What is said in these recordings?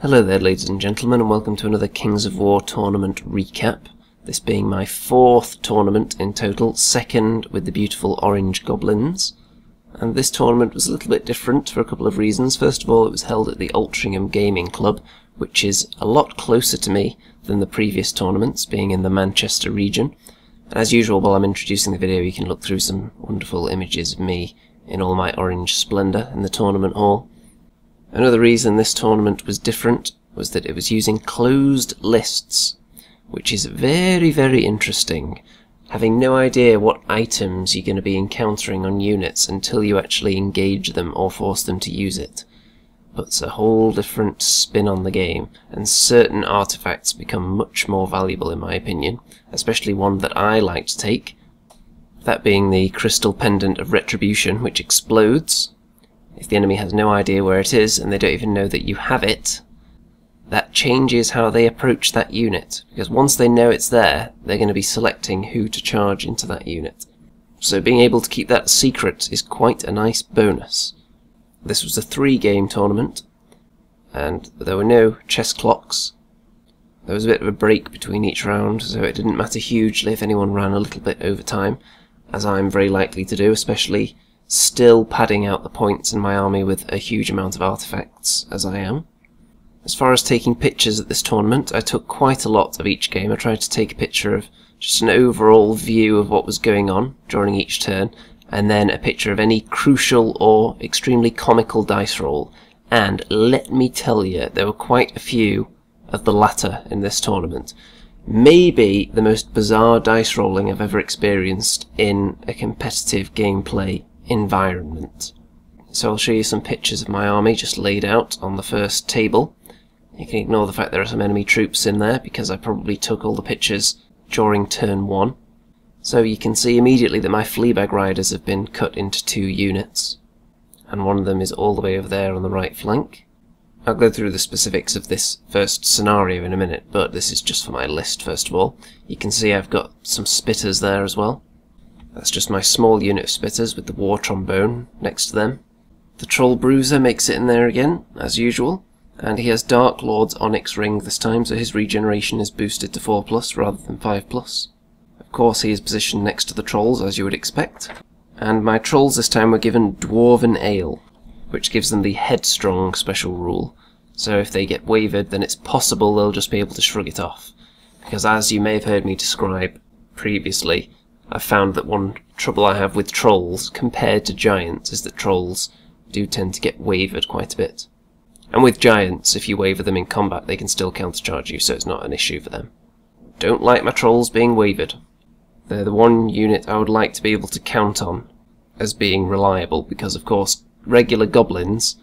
Hello there ladies and gentlemen, and welcome to another Kings of War tournament recap. This being my 4th tournament in total, 2nd with the beautiful orange goblins. And this tournament was a little bit different for a couple of reasons. First of all, it was held at the Altrincham Gaming Club, which is a lot closer to me than the previous tournaments, being in the Manchester region. And as usual, while I'm introducing the video, you can look through some wonderful images of me in all my orange splendour in the tournament hall. Another reason this tournament was different was that it was using closed lists, which is very, very interesting, having no idea what items you're going to be encountering on units until you actually engage them or force them to use it. Puts a whole different spin on the game, and certain artifacts become much more valuable in my opinion, especially one that I like to take, that being the crystal pendant of Retribution, which explodes. If the enemy has no idea where it is, and they don't even know that you have it, that changes how they approach that unit, because once they know it's there, they're going to be selecting who to charge into that unit. So being able to keep that a secret is quite a nice bonus. This was a 3-game tournament, and there were no chess clocks. There was a bit of a break between each round, so it didn't matter hugely if anyone ran a little bit over time, as I'm very likely to do, especially still padding out the points in my army with a huge amount of artifacts, as I am. As far as taking pictures at this tournament, I took quite a lot of each game. I tried to take a picture of just an overall view of what was going on during each turn, and then a picture of any crucial or extremely comical dice roll. And let me tell you, there were quite a few of the latter in this tournament. Maybe the most bizarre dice rolling I've ever experienced in a competitive gameplay environment. So I'll show you some pictures of my army just laid out on the first table. You can ignore the fact there are some enemy troops in there because I probably took all the pictures during turn 1. So you can see immediately that my Fleabag riders have been cut into 2 units, and one of them is all the way over there on the right flank. I'll go through the specifics of this first scenario in a minute, but this is just for my list first of all. You can see I've got some spitters there as well. That's just my small unit of spitters with the war trombone next to them. The troll Bruiser makes it in there again, as usual, and he has Darklord's Onyx ring this time, so his regeneration is boosted to 4+ rather than 5+. Of course he is positioned next to the trolls, as you would expect. And my trolls this time were given Dwarven Ale, which gives them the headstrong special rule. So if they get wavered, then it's possible they'll just be able to shrug it off. Because as you may have heard me describe previously, I've found that one trouble I have with trolls compared to giants is that trolls do tend to get wavered quite a bit. And with giants, if you waver them in combat, they can still countercharge you, so it's not an issue for them. Don't like my trolls being wavered. They're the one unit I would like to be able to count on as being reliable, because of course regular goblins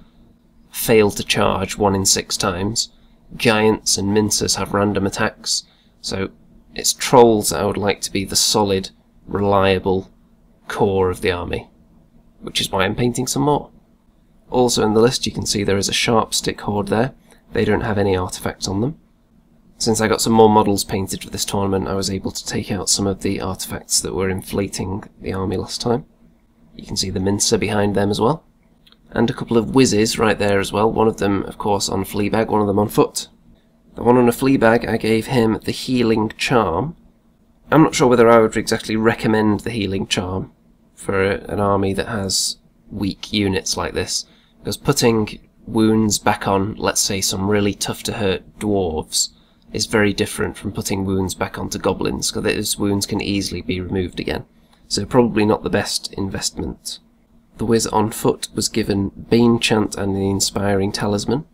fail to charge 1 in 6 times. Giants and mincers have random attacks, so it's trolls that I would like to be the solid, reliable core of the army, which is why I'm painting some more. Also in the list you can see there is a Sharpsticks Horde there. They don't have any artifacts on them. Since I got some more models painted for this tournament, I was able to take out some of the artifacts that were inflating the army last time. You can see the Mincer behind them as well. And a couple of whizzes right there as well, one of them of course on Fleabag, one of them on foot. The one on a Fleabag, I gave him the Healing Charm. I'm not sure whether I would exactly recommend the Healing Charm for an army that has weak units like this, because putting wounds back on, let's say, some really tough to hurt dwarves is very different from putting wounds back onto goblins, because those wounds can easily be removed again. So probably not the best investment. The whiz on foot was given Bane, Chant and the Inspiring Talisman.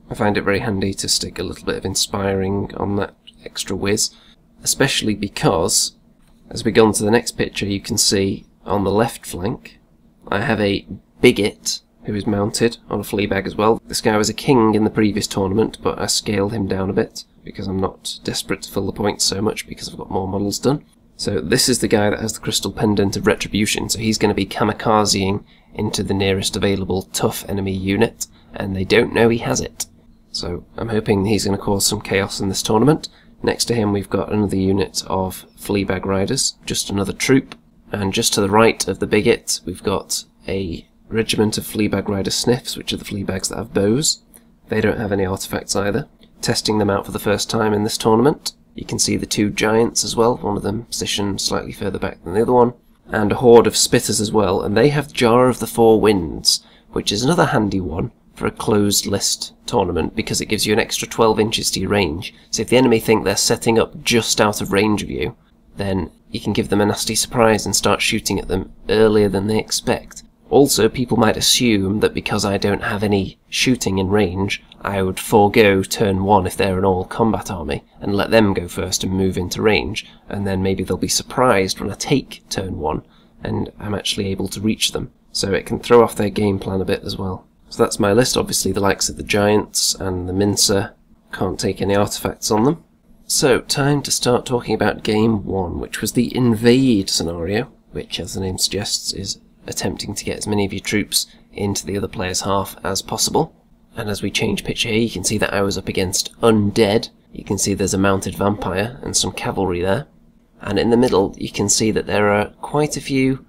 I find it very handy to stick a little bit of Inspiring on that extra whiz, especially because, as we go on to the next picture, you can see on the left flank I have a Biggit who is mounted on a Fleabag as well. This guy was a king in the previous tournament, but I scaled him down a bit because I'm not desperate to fill the points so much because I've got more models done. So this is the guy that has the crystal pendant of Retribution, so he's going to be kamikazeing into the nearest available tough enemy unit, and they don't know he has it. So I'm hoping he's going to cause some chaos in this tournament. Next to him we've got another unit of Fleabag riders, just another troop, and just to the right of the Biggit we've got a regiment of Fleabag rider Sniffs, which are the Fleabags that have bows, They don't have any artifacts either. Testing them out for the first time in this tournament. You can see the two giants as well, one of them positioned slightly further back than the other one, and a horde of spitters as well, and they have Jar of the Four Winds, which is another handy one for a closed list tournament because it gives you an extra 12 inches to your range. So if the enemy think they're setting up just out of range of you, then you can give them a nasty surprise and start shooting at them earlier than they expect. Also, people might assume that because I don't have any shooting in range, I would forego turn 1 if they're an all-combat army, and let them go first and move into range, and then maybe they'll be surprised when I take turn 1, and I'm actually able to reach them. So it can throw off their game plan a bit as well. So that's my list. Obviously the likes of the giants and the Mincer can't take any artifacts on them. So, time to start talking about game 1, which was the invade scenario, which, as the name suggests, is attempting to get as many of your troops into the other player's half as possible. And as we change picture here, you can see that I was up against undead. You can see there's a mounted vampire and some cavalry there. And in the middle, you can see that there are quite a few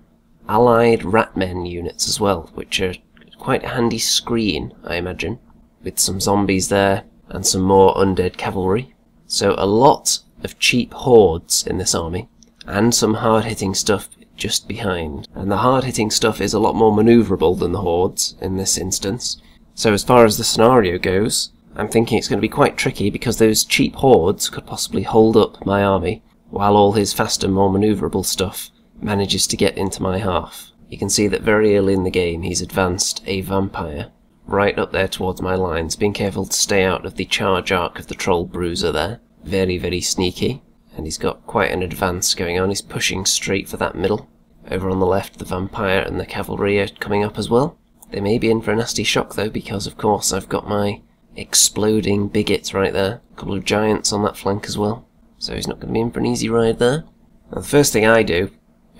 allied ratmen units as well, which are quite a handy screen, I imagine, with some zombies there and some more undead cavalry. So a lot of cheap hordes in this army, and some hard-hitting stuff just behind. And the hard-hitting stuff is a lot more manoeuvrable than the hordes in this instance. So as far as the scenario goes, I'm thinking it's going to be quite tricky because those cheap hordes could possibly hold up my army, while all his faster, more manoeuvrable stuff manages to get into my half. You can see that very early in the game he's advanced a vampire right up there towards my lines, being careful to stay out of the charge arc of the troll Bruiser there. Very, very sneaky. And he's got quite an advance going on. He's pushing straight for that middle. Over on the left, the vampire and the cavalry are coming up as well. They may be in for a nasty shock though, because of course I've got my exploding Biggit right there. A couple of giants on that flank as well. So he's not going to be in for an easy ride there. Now the first thing I do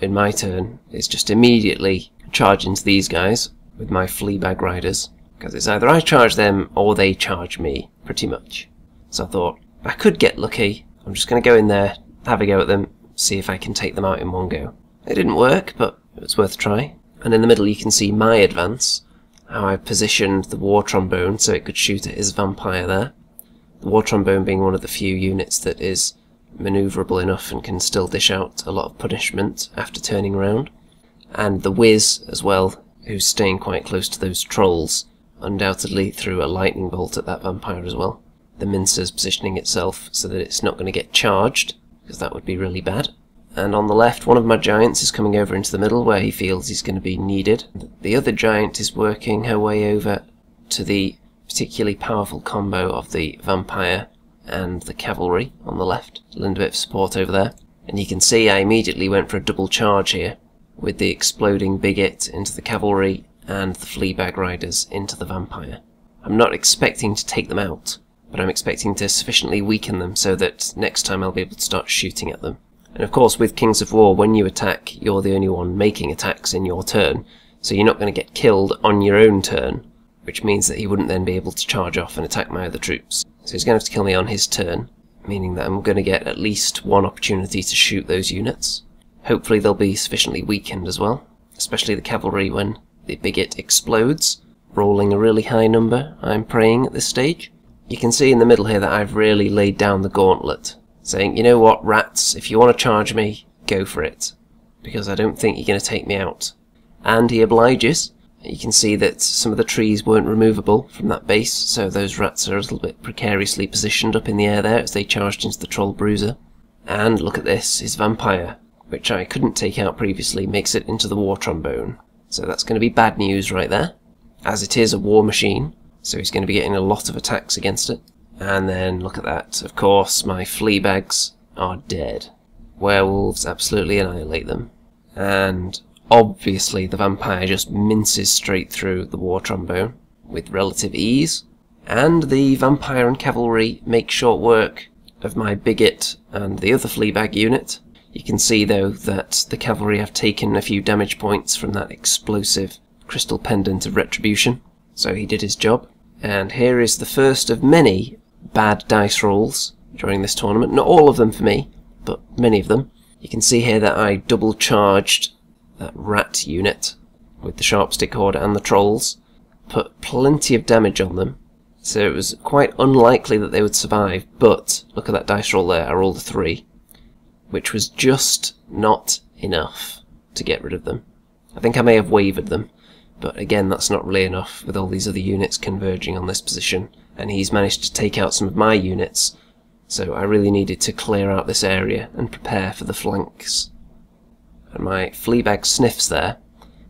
in my turn is just immediately charge into these guys with my Fleabag riders. Because it's either I charge them or they charge me, pretty much. So I thought, I could get lucky. I'm just going to go in there, have a go at them, see if I can take them out in one go. It didn't work, but it was worth a try. And in the middle you can see my advance, how I positioned the War Trombone so it could shoot at his vampire there. The War Trombone being one of the few units that is manoeuvrable enough and can still dish out a lot of punishment after turning around. And the Wiz as well, who's staying quite close to those trolls, undoubtedly threw a lightning bolt at that vampire as well. The Mincer's positioning itself so that it's not going to get charged, because that would be really bad. And on the left, one of my giants is coming over into the middle where he feels he's going to be needed. The other giant is working her way over to the particularly powerful combo of the vampire and the cavalry on the left. A little bit of support over there. And you can see I immediately went for a double charge here, with the exploding Biggit into the cavalry and the Fleabag riders into the vampire. I'm not expecting to take them out, but I'm expecting to sufficiently weaken them so that next time I'll be able to start shooting at them. And of course with Kings of War, when you attack, you're the only one making attacks in your turn, so you're not going to get killed on your own turn, which means that he wouldn't then be able to charge off and attack my other troops. So he's going to have to kill me on his turn, meaning that I'm going to get at least one opportunity to shoot those units. Hopefully they'll be sufficiently weakened as well, especially the cavalry when the Biggit explodes, rolling a really high number, I'm praying at this stage. You can see in the middle here that I've really laid down the gauntlet, saying, you know what, rats, if you want to charge me, go for it, because I don't think you're going to take me out. And he obliges. You can see that some of the trees weren't removable from that base, so those rats are a little bit precariously positioned up in the air there as they charged into the troll Bruiser. And look at this, his vampire, which I couldn't take out previously, makes it into the War Trombone. So that's going to be bad news right there, as it is a war machine, so he's going to be getting a lot of attacks against it. And then look at that, of course my Fleabags are dead. Werewolves absolutely annihilate them. And obviously the vampire just minces straight through the War Trombone with relative ease. And the vampire and cavalry make short work of my Biggit and the other Fleabag unit. You can see though that the cavalry have taken a few damage points from that explosive crystal pendant of Retribution, so he did his job. And here is the first of many bad dice rolls during this tournament. Not all of them for me, but many of them. You can see here that I double charged that rat unit with the Sharpsticks Horde and the trolls, put plenty of damage on them, So it was quite unlikely that they would survive, but look at that dice roll there, I rolled a 3, which was just not enough to get rid of them. I think I may have wavered them, but again that's not really enough with all these other units converging on this position, and he's managed to take out some of my units, so I really needed to clear out this area and prepare for the flanks. And my Fleabag Sniffs there,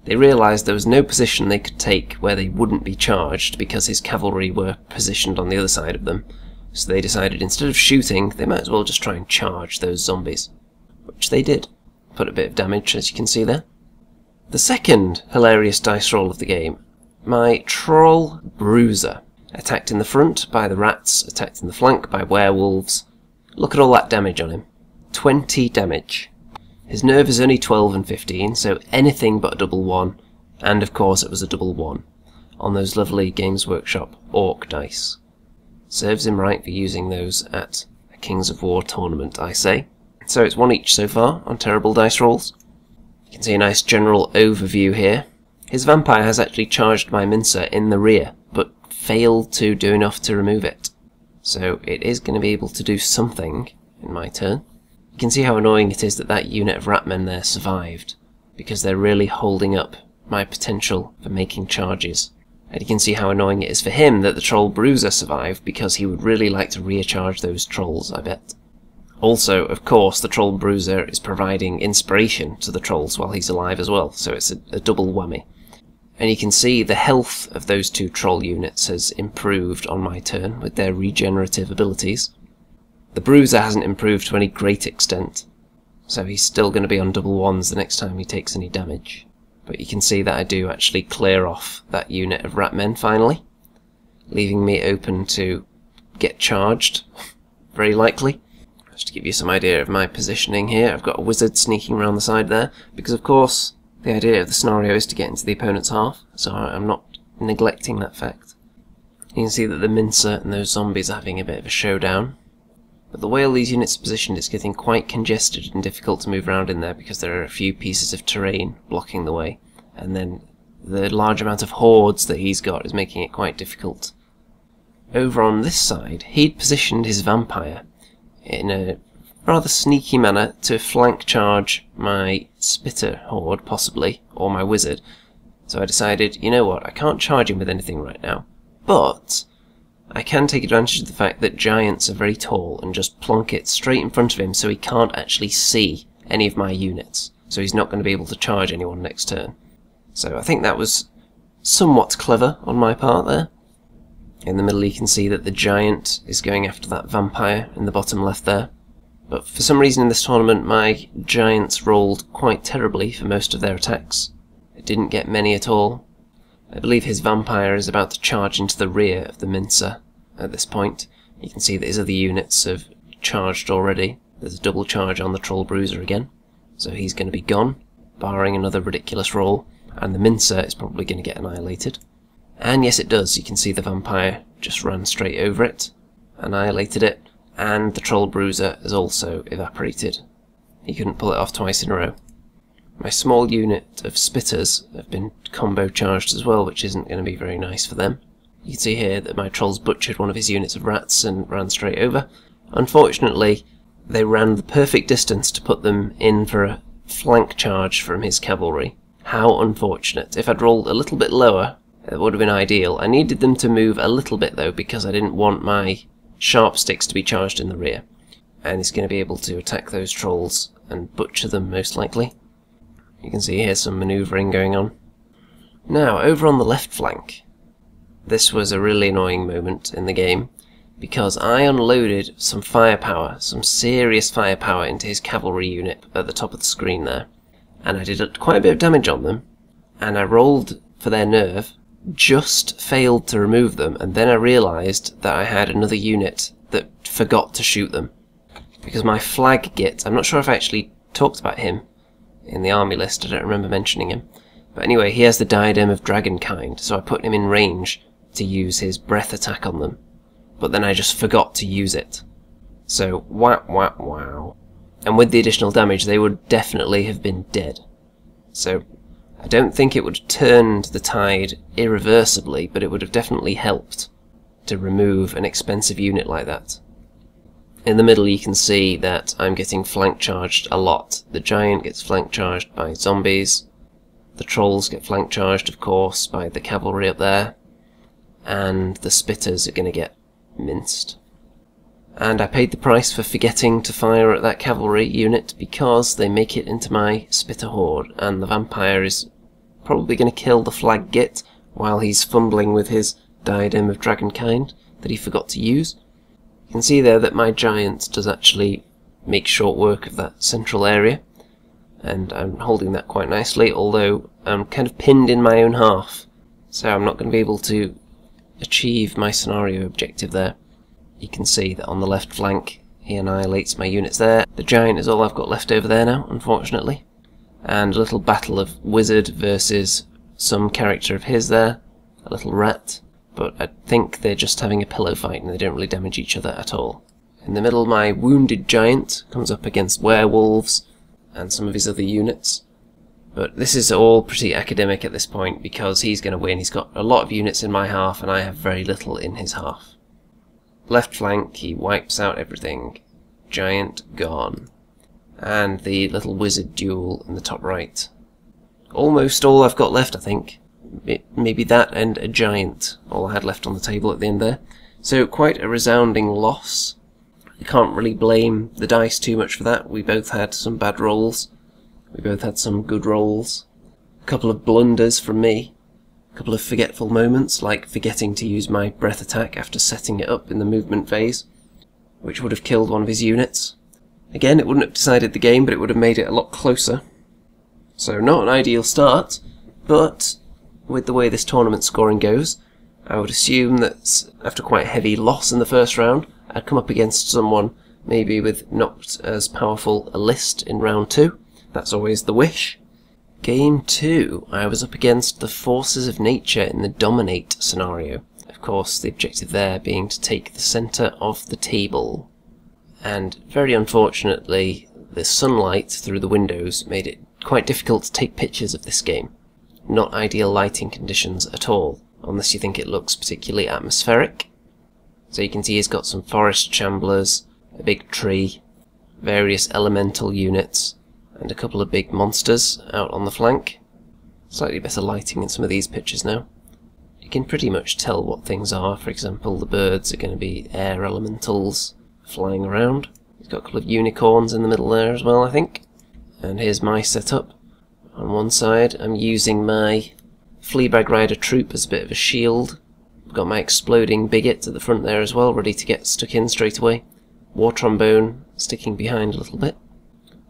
they realised there was no position they could take where they wouldn't be charged because his cavalry were positioned on the other side of them. So they decided instead of shooting, they might as well just try and charge those zombies. Which they did. Put a bit of damage, as you can see there. The second hilarious dice roll of the game, my Troll Bruiser. Attacked in the front by the rats, attacked in the flank by werewolves. Look at all that damage on him. 20 damage. His nerve is only 12 and 15, so anything but a double 1, and of course it was a double 1, on those lovely Games Workshop Orc dice. Serves him right for using those at a Kings of War tournament, I say. So it's 1 each so far on terrible dice rolls. You can see a nice general overview here. His vampire has actually charged my Mincer in the rear, but failed to do enough to remove it. So it is going to be able to do something in my turn. You can see how annoying it is that that unit of ratmen there survived, because they're really holding up my potential for making charges. And you can see how annoying it is for him that the Troll Bruiser survived, because he would really like to recharge those trolls, I bet. Also, of course, the Troll Bruiser is providing inspiration to the trolls while he's alive as well, so it's a double whammy. And you can see the health of those two troll units has improved on my turn with their regenerative abilities. The Bruiser hasn't improved to any great extent, so he's still going to be on double 1s the next time he takes any damage. But you can see that I do actually clear off that unit of ratmen finally, leaving me open to get charged, very likely. Just to give you some idea of my positioning here, I've got a wizard sneaking around the side there, because of course the idea of the scenario is to get into the opponent's half, so I'm not neglecting that fact. You can see that the Mincer and those zombies are having a bit of a showdown. But the way all these units are positioned, it's getting quite congested and difficult to move around in there because there are a few pieces of terrain blocking the way. And then the large amount of hordes that he's got is making it quite difficult. Over on this side, he'd positioned his vampire in a rather sneaky manner to flank charge my Spitter horde, possibly, or my wizard. So I decided, you know what, I can't charge him with anything right now, but I can take advantage of the fact that giants are very tall and just plonk it straight in front of him so he can't actually see any of my units, so he's not going to be able to charge anyone next turn. So I think that was somewhat clever on my part there. In the middle you can see that the giant is going after that vampire in the bottom left there. But for some reason in this tournament my giants rolled quite terribly for most of their attacks. It didn't get many at all. I believe his vampire is about to charge into the rear of the Mincer at this point. You can see that his other units have charged already. There's a double charge on the Troll Bruiser again. So he's going to be gone, barring another ridiculous roll. And the Mincer is probably going to get annihilated. And yes, it does. You can see the vampire just ran straight over it, annihilated it, and the Troll Bruiser has also evaporated. He couldn't pull it off twice in a row. My small unit of Spitters have been combo charged as well, which isn't going to be very nice for them. You can see here that my Trolls butchered one of his units of rats and ran straight over. Unfortunately, they ran the perfect distance to put them in for a flank charge from his cavalry. How unfortunate. If I'd rolled a little bit lower, it would have been ideal. I needed them to move a little bit though, because I didn't want my Sharpsticks to be charged in the rear. And he's going to be able to attack those trolls and butcher them most likely. You can see here some manoeuvring going on. Now, over on the left flank, this was a really annoying moment in the game, because I unloaded some firepower, some serious firepower into his cavalry unit at the top of the screen there. And I did quite a bit of damage on them, and I rolled for their nerve, just failed to remove them, and then I realised that I had another unit that forgot to shoot them. Because my Flaggit, I'm not sure if I actually talked about him in the army list, I don't remember mentioning him. But anyway, he has the Diadem of Dragonkind, so I put him in range to use his breath attack on them. But then I just forgot to use it. So, wow. And with the additional damage, they would definitely have been dead. So, I don't think it would have turned the tide irreversibly, but it would have definitely helped. to remove an expensive unit like that. In the middle you can see that I'm getting flank charged a lot. The giant gets flank charged by zombies, the trolls get flank charged of course by the cavalry up there, and the spitters are going to get minced. And I paid the price for forgetting to fire at that cavalry unit because they make it into my spitter horde, and the vampire is probably going to kill the Flaggit while he's fumbling with his Diadem of Dragonkind that he forgot to use. You can see there that my giant does actually make short work of that central area, and I'm holding that quite nicely, although I'm kind of pinned in my own half, so I'm not going to be able to achieve my scenario objective there. You can see that on the left flank he annihilates my units there. The giant is all I've got left over there now, unfortunately. And a little battle of wizard versus some character of his there, a little rat, but I think they're just having a pillow fight and they don't really damage each other at all. In the middle my wounded giant comes up against werewolves and some of his other units, but this is all pretty academic at this point because he's going to win. He's got a lot of units in my half and I have very little in his half. Left flank, he wipes out everything. Giant gone. And the little wizard duel in the top right. Almost all I've got left, I think. Maybe that and a giant, all I had left on the table at the end there. So quite a resounding loss. You can't really blame the dice too much for that. We both had some bad rolls. We both had some good rolls. A couple of blunders from me. A couple of forgetful moments, like forgetting to use my breath attack after setting it up in the movement phase, which would have killed one of his units. Again, it wouldn't have decided the game, but it would have made it a lot closer. So not an ideal start, but with the way this tournament scoring goes, I would assume that after quite a heavy loss in the first round, I'd come up against someone maybe with not as powerful a list in round 2. That's always the wish. Game 2, I was up against the forces of nature in the dominate scenario. Of course, the objective there being to take the centre of the table. And very unfortunately, the sunlight through the windows made it quite difficult to take pictures of this game. Not ideal lighting conditions at all, unless you think it looks particularly atmospheric. So you can see he's got some forest chamblers, a big tree, various elemental units, and a couple of big monsters out on the flank. Slightly better lighting in some of these pictures now. You can pretty much tell what things are. For example, the birds are going to be air elementals flying around. He's got a couple of unicorns in the middle there as well, I think. And here's my setup. On one side, I'm using my Fleabag Rider troop as a bit of a shield. I've got my exploding Biggit at the front there as well, ready to get stuck in straight away. War Trombone sticking behind a little bit.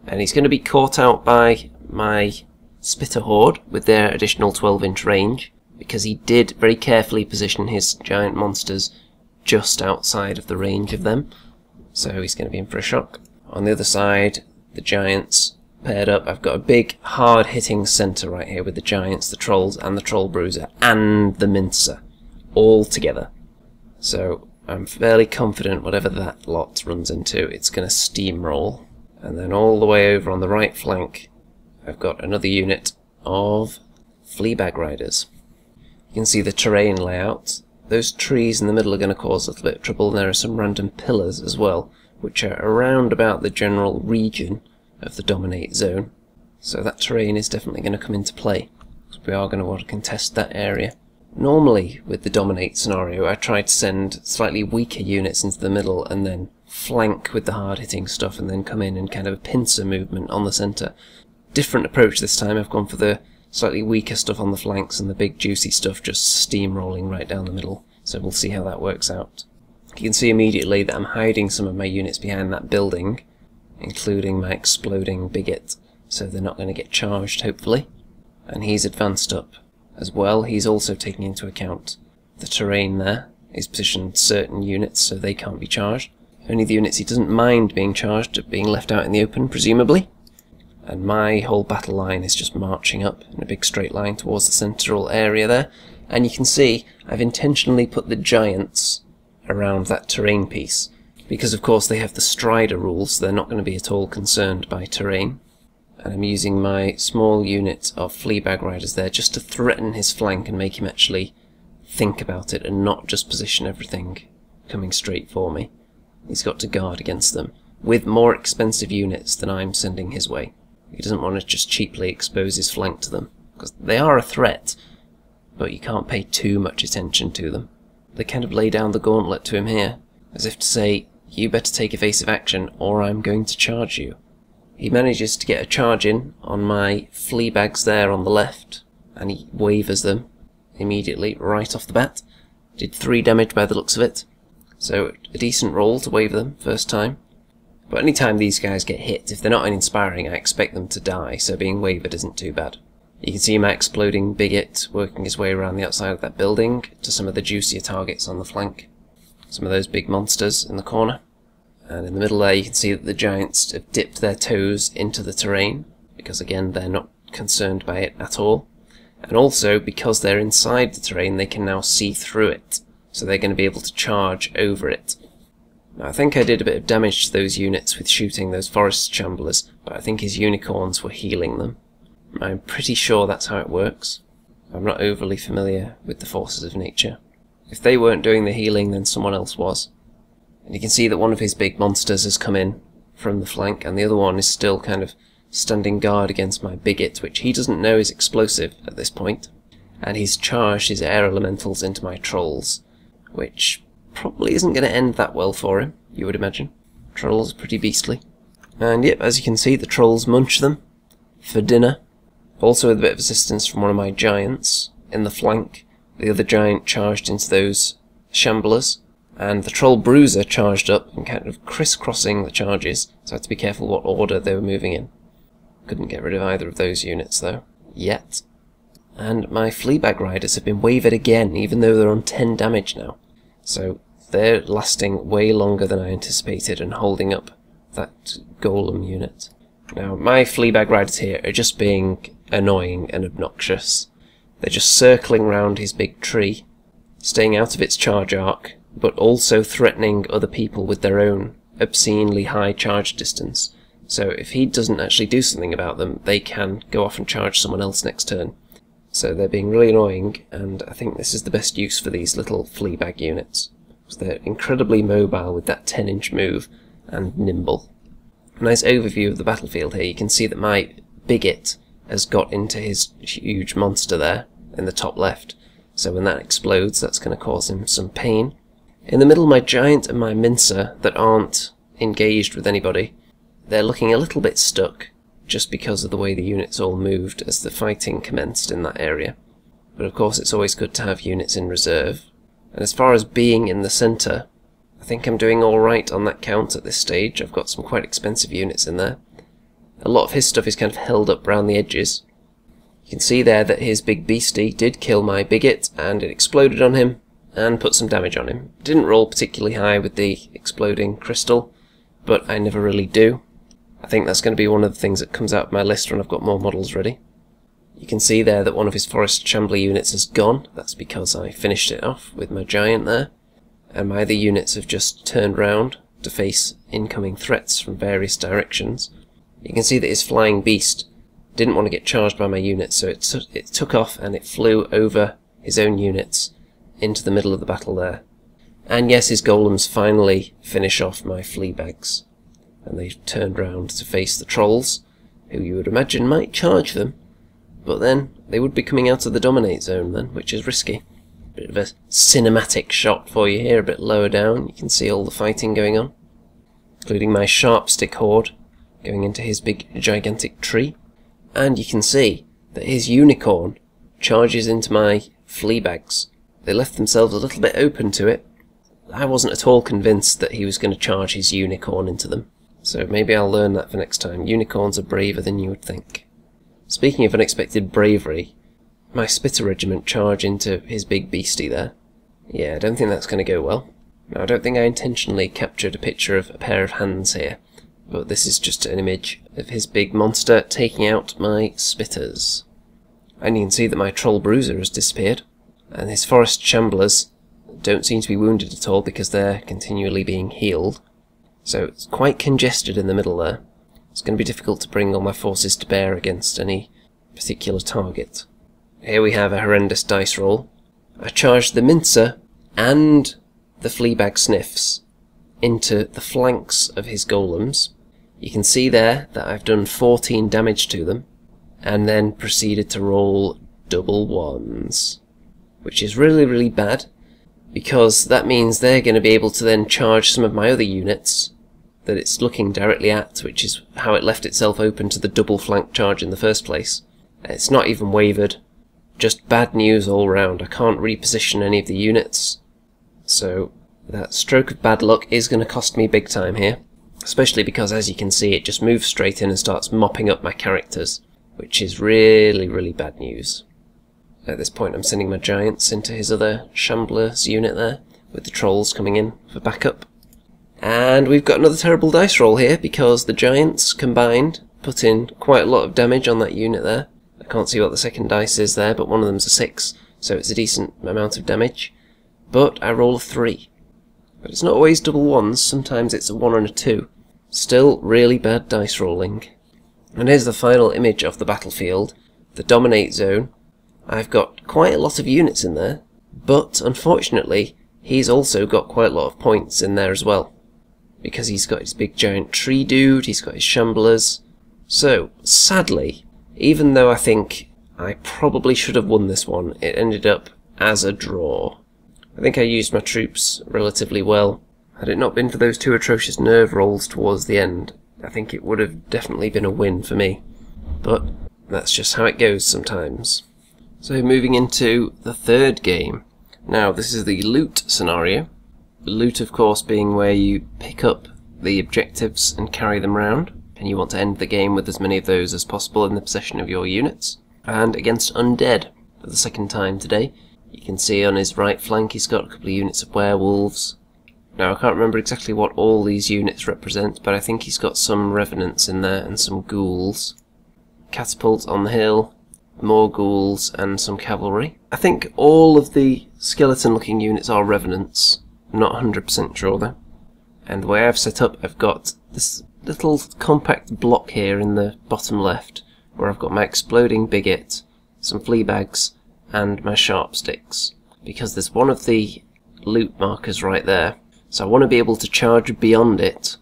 And he's going to be caught out by my Spitter Horde with their additional 12-inch range, because he did very carefully position his giant monsters just outside of the range of them. So he's going to be in for a shock. On the other side, the giants paired up. I've got a big, hard-hitting centre right here with the giants, the trolls, and the troll bruiser, and the mincer, all together. So I'm fairly confident whatever that lot runs into, it's going to steamroll. And then all the way over on the right flank, I've got another unit of Fleabag Riders. You can see the terrain layout. Those trees in the middle are going to cause a little bit of trouble. There are some random pillars as well, which are around about the general region of the dominate zone. So that terrain is definitely going to come into play. We are going to want to contest that area. Normally, with the dominate scenario, I try to send slightly weaker units into the middle and then flank with the hard-hitting stuff and then come in and kind of a pincer movement on the centre. Different approach this time. I've gone for the slightly weaker stuff on the flanks and the big juicy stuff just steamrolling right down the middle. So we'll see how that works out. You can see immediately that I'm hiding some of my units behind that building, including my exploding Biggit, so they're not going to get charged, hopefully. And he's advanced up as well. He's also taking into account the terrain there. He's positioned certain units so they can't be charged. Only the units he doesn't mind being charged are being left out in the open, presumably. And my whole battle line is just marching up in a big straight line towards the central area there. And you can see I've intentionally put the giants around that terrain piece, because of course they have the Strider rules, so they're not going to be at all concerned by terrain. And I'm using my small unit of Fleabag Riders there just to threaten his flank and make him actually think about it and not just position everything coming straight for me. He's got to guard against them with more expensive units than I'm sending his way. He doesn't want to just cheaply expose his flank to them, because they are a threat, but you can't pay too much attention to them. They kind of lay down the gauntlet to him here, as if to say, you better take evasive action or I'm going to charge you. He manages to get a charge in on my Fleabags there on the left, and he wavers them immediately, right off the bat. Did 3 damage by the looks of it, so a decent roll to waver them first time. But any time these guys get hit, if they're not uninspiring, I expect them to die, so being wavered isn't too bad. You can see my exploding Biggit working his way around the outside of that building to some of the juicier targets on the flank. Some of those big monsters in the corner. And in the middle there you can see that the giants have dipped their toes into the terrain, because again they're not concerned by it at all. And also, because they're inside the terrain, they can now see through it, so they're going to be able to charge over it. Now, I think I did a bit of damage to those units with shooting those forest chamblers, but I think his unicorns were healing them. I'm pretty sure that's how it works. I'm not overly familiar with the forces of nature. If they weren't doing the healing, then someone else was. And you can see that one of his big monsters has come in from the flank, and the other one is still kind of standing guard against my Biggit, which he doesn't know is explosive at this point. And he's charged his air elementals into my trolls, which probably isn't going to end that well for him, you would imagine. Trolls are pretty beastly. And yep, as you can see, the trolls munch them for dinner. Also with a bit of assistance from one of my giants in the flank. The other giant charged into those shamblers, and the troll Bruiser charged up and kind of crisscrossing the charges, so I had to be careful what order they were moving in. Couldn't get rid of either of those units though, yet. And my Fleabag riders have been wavered again, even though they're on 10 damage now. So they're lasting way longer than I anticipated and holding up that golem unit. Now my Fleabag riders here are just being annoying and obnoxious. They're just circling round his big tree, staying out of its charge arc, but also threatening other people with their own obscenely high charge distance. So if he doesn't actually do something about them, they can go off and charge someone else next turn. So they're being really annoying, and I think this is the best use for these little Fleabag units. So they're incredibly mobile with that 10-inch move, and nimble. A nice overview of the battlefield here. You can see that my Biggit has got into his huge monster there in the top left. So when that explodes, that's going to cause him some pain. In the middle, my giant and my Mincer that aren't engaged with anybody, they're looking a little bit stuck, just because of the way the units all moved as the fighting commenced in that area. But of course it's always good to have units in reserve. And as far as being in the centre, I think I'm doing alright on that count at this stage. I've got some quite expensive units in there. A lot of his stuff is kind of held up round the edges. You can see there that his big beastie did kill my Biggit, and it exploded on him and put some damage on him. Didn't roll particularly high with the exploding crystal, but I never really do. I think that's going to be one of the things that comes out of my list when I've got more models ready. You can see there that one of his forest shambler units has gone. That's because I finished it off with my giant there. And my other units have just turned round to face incoming threats from various directions. You can see that his flying beast didn't want to get charged by my units, so it took off and it flew over his own units into the middle of the battle there. And yes, his golems finally finish off my Fleabags. And they've turned round to face the trolls, who you would imagine might charge them, but then they would be coming out of the dominate zone then, which is risky. Bit of a cinematic shot for you here, a bit lower down. You can see all the fighting going on, including my Sharpsticks Horde going into his big gigantic tree. And you can see that his unicorn charges into my Fleabags. They left themselves a little bit open to it. I wasn't at all convinced that he was going to charge his unicorn into them. So maybe I'll learn that for next time. Unicorns are braver than you would think. Speaking of unexpected bravery, my Spitter Regiment charge into his big beastie there. Yeah, I don't think that's going to go well. Now, I don't think I intentionally captured a picture of a pair of hands here, but this is just an image of his big monster taking out my Spitters. And you can see that my Troll Bruiser has disappeared, and his Forest Shamblers don't seem to be wounded at all because they're continually being healed. So it's quite congested in the middle there. It's going to be difficult to bring all my forces to bear against any particular target. Here we have a horrendous dice roll. I charged the Mincer and the Fleabag Sniffs into the flanks of his golems. You can see there that I've done 14 damage to them, and then proceeded to roll double ones, which is really, really bad, because that means they're going to be able to then charge some of my other units that it's looking directly at, which is how it left itself open to the double flank charge in the first place. It's not even wavered, just bad news all round. I can't reposition any of the units, so that stroke of bad luck is going to cost me big time here, especially because, as you can see, it just moves straight in and starts mopping up my characters, which is really, really bad news. At this point I'm sending my giants into his other Shambler's unit there, with the trolls coming in for backup. And we've got another terrible dice roll here, because the giants combined put in quite a lot of damage on that unit there. I can't see what the second dice is there, but one of them's a 6, so it's a decent amount of damage. But I roll a 3. But it's not always double ones, sometimes it's a 1 and a 2. Still really bad dice rolling. And here's the final image of the battlefield, the dominate zone. I've got quite a lot of units in there, but unfortunately he's also got quite a lot of points in there as well, because he's got his big giant tree dude, he's got his shamblers. So sadly, even though I think I probably should have won this one, it ended up as a draw. I think I used my troops relatively well. Had it not been for those 2 atrocious nerve rolls towards the end, I think it would have definitely been a win for me. But that's just how it goes sometimes. So moving into the third game. Now this is the loot scenario. The loot, of course, being where you pick up the objectives and carry them round, and you want to end the game with as many of those as possible in the possession of your units. And against undead for the second time today. You can see on his right flank he's got a couple of units of werewolves. Now I can't remember exactly what all these units represent, but I think he's got some revenants in there and some ghouls. Catapult on the hill, more ghouls and some cavalry. I think all of the skeleton looking units are revenants. I'm not 100% sure though. And the way I've set up, I've got this little compact block here in the bottom left, where I've got my exploding Biggit, some Fleabags, and my Sharpsticks, because there's one of the loot markers right there, so I want to be able to charge beyond it,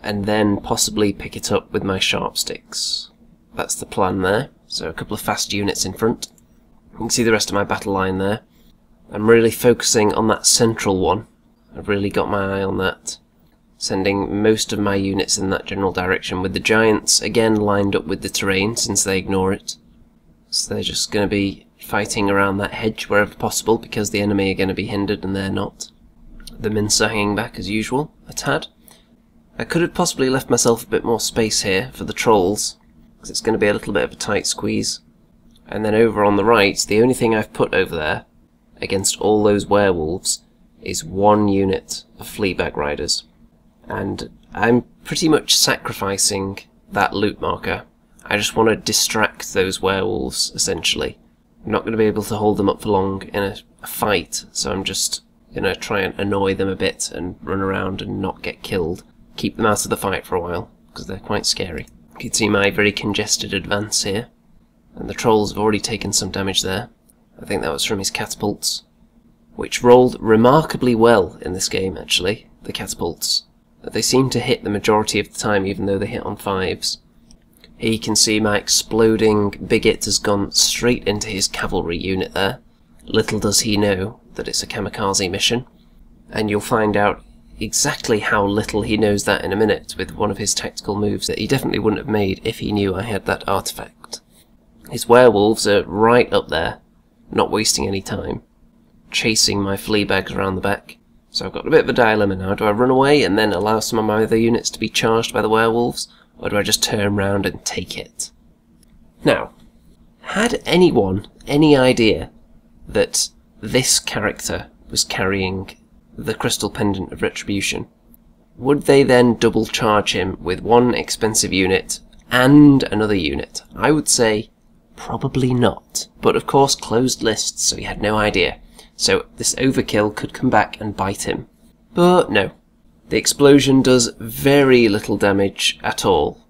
and then possibly pick it up with my Sharpsticks. That's the plan there, so a couple of fast units in front. You can see the rest of my battle line there. I'm really focusing on that central one. I've really got my eye on that, sending most of my units in that general direction, with the giants again lined up with the terrain since they ignore it. So they're just going to be fighting around that hedge wherever possible, because the enemy are going to be hindered and they're not. The Mincer hanging back as usual, a tad. I could have possibly left myself a bit more space here for the trolls, because it's going to be a little bit of a tight squeeze. And then over on the right, the only thing I've put over there, against all those werewolves, is 1 unit of Fleabag riders. And I'm pretty much sacrificing that loot marker. I just want to distract those werewolves, essentially. I'm not going to be able to hold them up for long in a fight, so I'm just going to try and annoy them a bit and run around and not get killed. Keep them out of the fight for a while, because they're quite scary. You can see my very congested advance here, and the trolls have already taken some damage there. I think that was from his catapults, which rolled remarkably well in this game, actually, the catapults. They seem to hit the majority of the time, even though they hit on 5s. Here you can see my exploding Biggit has gone straight into his cavalry unit there. Little does he know that it's a kamikaze mission, and you'll find out exactly how little he knows that in a minute with one of his tactical moves that he definitely wouldn't have made if he knew I had that artifact. His werewolves are right up there, not wasting any time, chasing my Fleabags around the back. So I've got a bit of a dilemma now. Do I run away and then allow some of my other units to be charged by the werewolves, or do I just turn round and take it? Now, had anyone any idea that this character was carrying the crystal pendant of Retribution? Would they then double charge him with 1 expensive unit and another unit? I would say probably not, but of course closed lists, so he had no idea. So this overkill could come back and bite him. But no. The explosion does very little damage at all.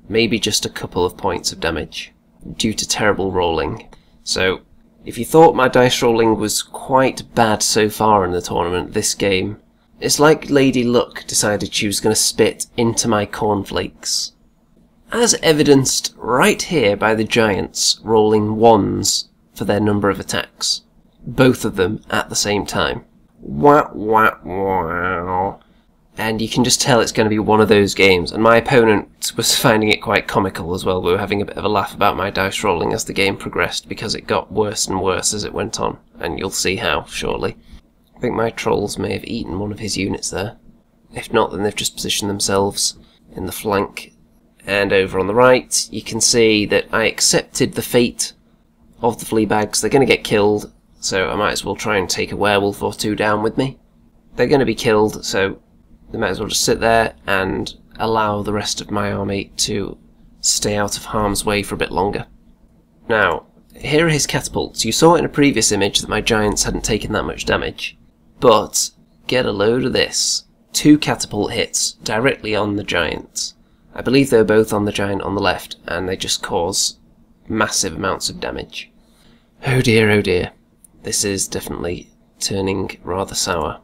Maybe just a couple of points of damage, due to terrible rolling. So If you thought my dice rolling was quite bad so far in the tournament, this game, it's like Lady Luck decided she was going to spit into my cornflakes. As evidenced right here by the giants rolling 1s for their number of attacks. Both of them at the same time. Wah, wah, wah. And you can just tell it's going to be one of those games, and my opponent was finding it quite comical as well. We were having a bit of a laugh about my dice rolling as the game progressed, because it got worse and worse as it went on, and you'll see how shortly. I think my trolls may have eaten one of his units there. If not, then they've just positioned themselves in the flank. And over on the right, you can see that I accepted the fate of the Fleabags. They're going to get killed, so I might as well try and take a werewolf or 2 down with me. They're going to be killed, so they might as well just sit there and allow the rest of my army to stay out of harm's way for a bit longer. Now, here are his catapults. You saw in a previous image that my giants hadn't taken that much damage, but get a load of this. 2 catapult hits directly on the giant. I believe they were both on the giant on the left, and they just cause massive amounts of damage. Oh dear, oh dear. This is definitely turning rather sour.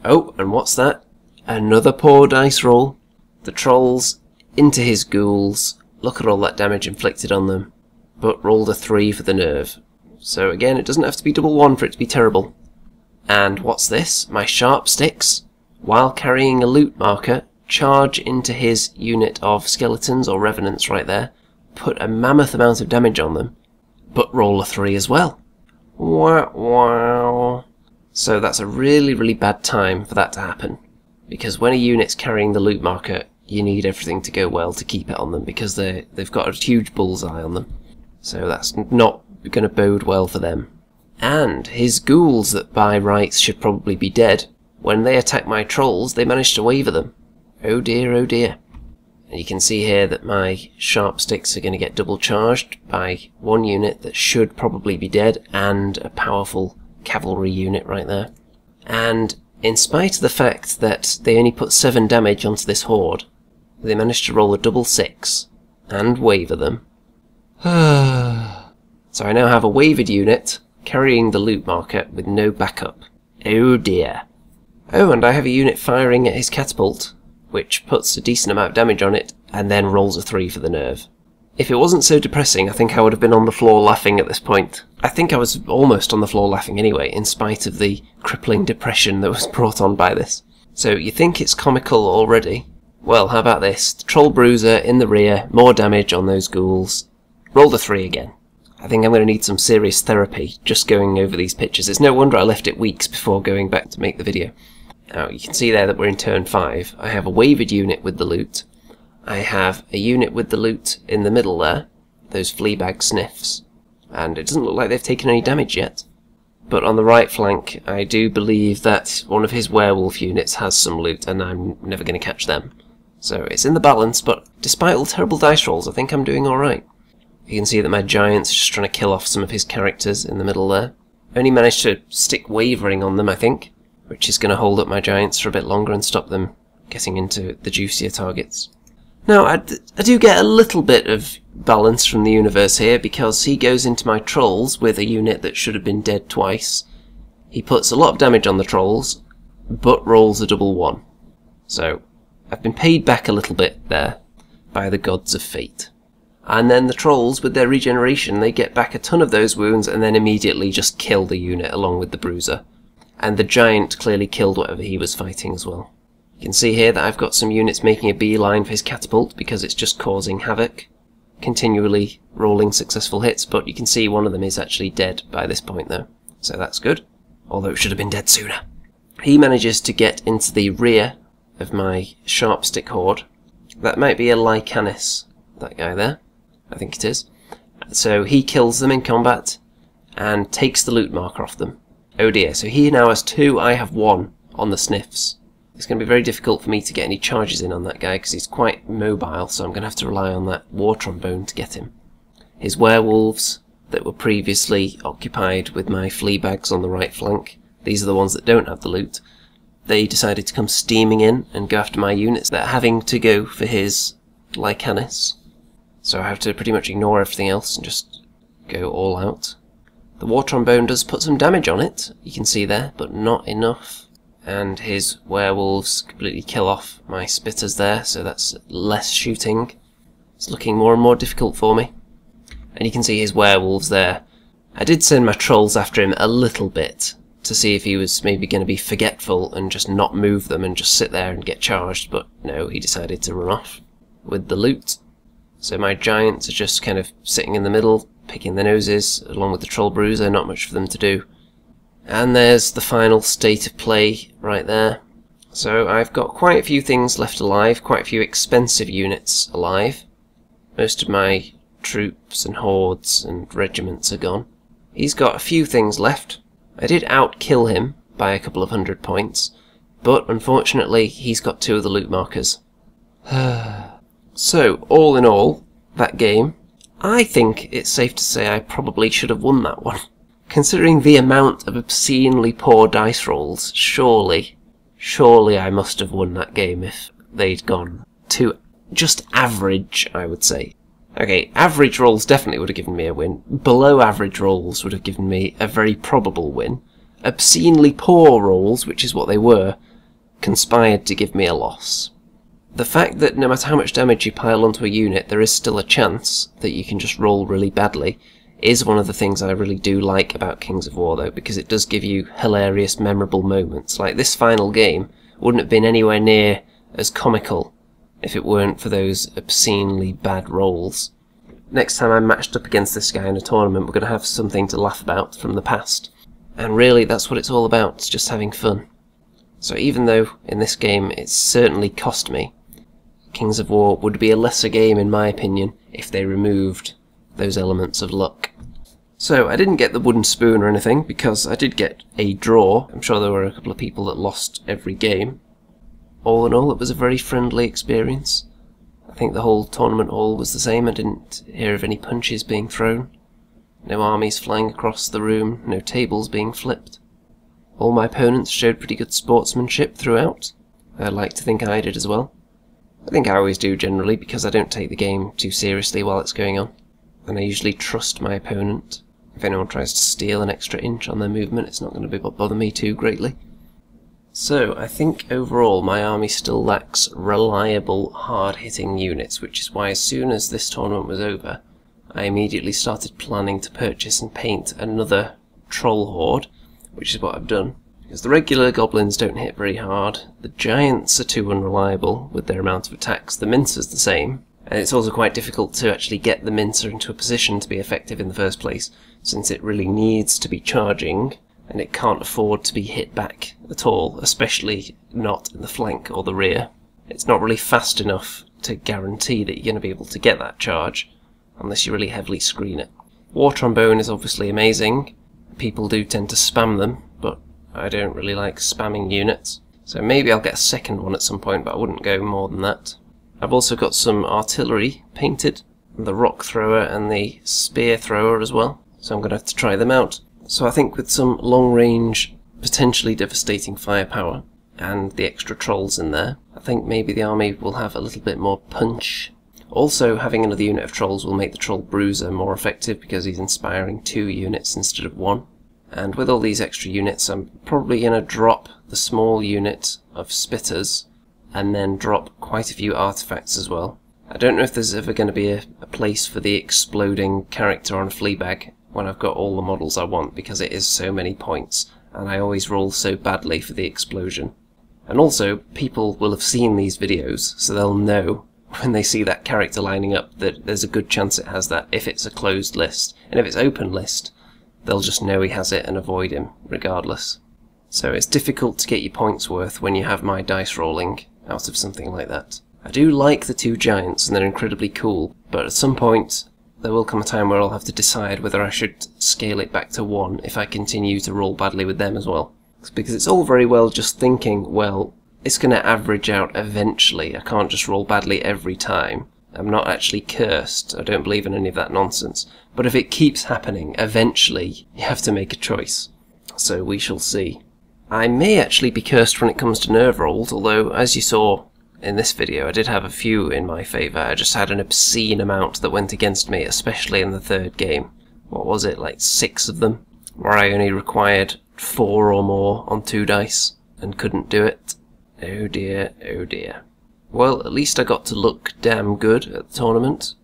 Oh, and what's that? Another poor dice roll. The trolls into his ghouls. Look at all that damage inflicted on them. But rolled a 3 for the nerve. So again, it doesn't have to be double 1 for it to be terrible. And what's this? My Sharpsticks, while carrying a loot marker, charge into his unit of skeletons or revenants right there, put a mammoth amount of damage on them, but roll a 3 as well. Wow, wow. So that's a really, really bad time for that to happen. Because when a unit's carrying the loot marker, you need everything to go well to keep it on them, because they've got a huge bullseye on them. So that's not going to bode well for them. And his ghouls that by rights should probably be dead, when they attack my trolls, they manage to waver them. Oh dear, oh dear. And you can see here that my Sharpsticks are going to get double charged by 1 unit that should probably be dead, and a powerful cavalry unit right there. And in spite of the fact that they only put 7 damage onto this horde, they managed to roll a double 6 and waver them. So I now have a wavered unit carrying the loot marker with no backup. Oh dear. Oh, and I have a unit firing at his catapult, which puts a decent amount of damage on it, and then rolls a 3 for the nerve. If it wasn't so depressing, I think I would have been on the floor laughing at this point. I think I was almost on the floor laughing anyway, in spite of the crippling depression that was brought on by this. So you think it's comical already? Well, how about this? The Troll Bruiser in the rear, more damage on those ghouls. Roll the 3 again. I think I'm going to need some serious therapy just going over these pictures. It's no wonder I left it weeks before going back to make the video. Now, you can see there that we're in turn 5. I have a wavered unit with the loot. I have a unit with the loot in the middle there, those Fleabag Sniffs, and it doesn't look like they've taken any damage yet. But on the right flank, I do believe that one of his werewolf units has some loot, and I'm never going to catch them. So it's in the balance, but despite all the terrible dice rolls, I think I'm doing alright. You can see that my giant's just trying to kill off some of his characters in the middle there. Only managed to stick wavering on them, I think, which is going to hold up my giants for a bit longer and stop them getting into the juicier targets. Now, I do get a little bit of balance from the universe here, because he goes into my trolls with a unit that should have been dead twice. He puts a lot of damage on the trolls, but rolls a double 1. So, I've been paid back a little bit there by the gods of fate. And then the trolls, with their regeneration, they get back a ton of those wounds and then immediately just kill the unit along with the Bruiser. And the giant clearly killed whatever he was fighting as well. You can see here that I've got some units making a beeline for his catapult because it's just causing havoc, continually rolling successful hits, but you can see one of them is actually dead by this point though, so that's good, although it should have been dead sooner. He manages to get into the rear of my Sharpstick Horde. That might be a Lycanis, that guy there, I think it is. So he kills them in combat and takes the loot marker off them. Oh dear, so he now has 2, I have 1 on the Sniffs. It's going to be very difficult for me to get any charges in on that guy because he's quite mobile, so I'm going to have to rely on that war trombone to get him. His werewolves that were previously occupied with my Fleabags on the right flank, these are the ones that don't have the loot, they decided to come steaming in and go after my units. They're having to go for his Lycanis, so I have to pretty much ignore everything else and just go all out. The War Trombone does put some damage on it, you can see there, but not enough. And his werewolves completely kill off my spitters there, so that's less shooting. It's looking more and more difficult for me. And you can see his werewolves there. I did send my trolls after him a little bit, to see if he was maybe going to be forgetful and just not move them and just sit there and get charged, but no, he decided to run off with the loot. So my giants are just kind of sitting in the middle, picking their noses, along with the troll bruiser, not much for them to do. And there's the final state of play right there. So I've got quite a few things left alive, quite a few expensive units alive. Most of my troops and hordes and regiments are gone. He's got a few things left. I did outkill him by a couple of 100 points, but unfortunately he's got 2 of the loot markers. So, all in all, that game, I think it's safe to say I probably should have won that one. Considering the amount of obscenely poor dice rolls, surely I must have won that game if they'd gone to just average, I would say. Okay, average rolls definitely would have given me a win. Below average rolls would have given me a very probable win. Obscenely poor rolls, which is what they were, conspired to give me a loss. The fact that no matter how much damage you pile onto a unit, there is still a chance that you can just roll really badly, is one of the things I really do like about Kings of War, though, because it does give you hilarious, memorable moments. Like this final game wouldn't have been anywhere near as comical if it weren't for those obscenely bad rolls. Next time I'm matched up against this guy in a tournament, we're going to have something to laugh about from the past. And really, that's what it's all about, it's just having fun. So even though in this game it's certainly cost me, Kings of War would be a lesser game in my opinion if they removed those elements of luck. So I didn't get the wooden spoon or anything, because I did get a draw. I'm sure there were a couple of people that lost every game. All in all, it was a very friendly experience. I think the whole tournament hall was the same. I didn't hear of any punches being thrown. No armies flying across the room, no tables being flipped. All my opponents showed pretty good sportsmanship throughout. I'd like to think I did as well. I think I always do generally, because I don't take the game too seriously while it's going on. And I usually trust my opponent. If anyone tries to steal an extra inch on their movement, it's not going to bother me too greatly. So, I think overall my army still lacks reliable, hard-hitting units, which is why as soon as this tournament was over, I immediately started planning to purchase and paint another troll horde, which is what I've done. Because the regular goblins don't hit very hard, the giants are too unreliable with their amount of attacks, the Mincer's the same, and it's also quite difficult to actually get the Mincer into a position to be effective in the first place, since it really needs to be charging, and it can't afford to be hit back at all, especially not in the flank or the rear. It's not really fast enough to guarantee that you're going to be able to get that charge, unless you really heavily screen it. War Trombone is obviously amazing. People do tend to spam them, but I don't really like spamming units. So maybe I'll get a second one at some point, but I wouldn't go more than that. I've also got some artillery painted, the rock thrower and the spear thrower as well, so I'm going to have to try them out. So I think with some long-range, potentially devastating firepower, and the extra trolls in there, I think maybe the army will have a little bit more punch. Also, having another unit of trolls will make the troll bruiser more effective because he's inspiring 2 units instead of 1. And with all these extra units, I'm probably going to drop the small unit of spitters, and then drop quite a few artifacts as well. I don't know if there's ever going to be a place for the exploding character on Fleabag when I've got all the models I want, because it is so many points, and I always roll so badly for the explosion. And also, people will have seen these videos, so they'll know when they see that character lining up that there's a good chance it has that if it's a closed list. And if it's open list, they'll just know he has it and avoid him, regardless. So it's difficult to get your points worth when you have my dice rolling out of something like that. I do like the 2 giants, and they're incredibly cool, but at some point there will come a time where I'll have to decide whether I should scale it back to 1 if I continue to roll badly with them as well. Because it's all very well just thinking, well, it's going to average out eventually, I can't just roll badly every time. I'm not actually cursed, I don't believe in any of that nonsense. But if it keeps happening, eventually you have to make a choice. So we shall see. I may actually be cursed when it comes to nerve rolls, although as you saw in this video I did have a few in my favour. I just had an obscene amount that went against me, especially in the 3rd game. What was it, like 6 of them? where I only required 4 or more on 2 dice and couldn't do it. Oh dear, oh dear. Well, at least I got to look damn good at the tournament,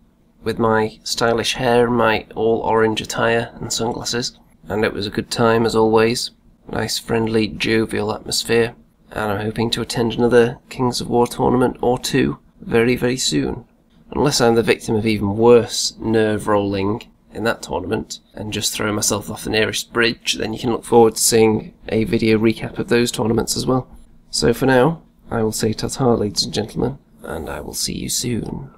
with my stylish hair and my all-orange attire and sunglasses, and it was a good time as always. Nice, friendly, jovial atmosphere, and I'm hoping to attend another Kings of War tournament or 2 very, very soon. Unless I'm the victim of even worse nerve-rolling in that tournament, and just throw myself off the nearest bridge, then you can look forward to seeing a video recap of those tournaments as well. So for now, I will say ta-ta, ladies and gentlemen, and I will see you soon.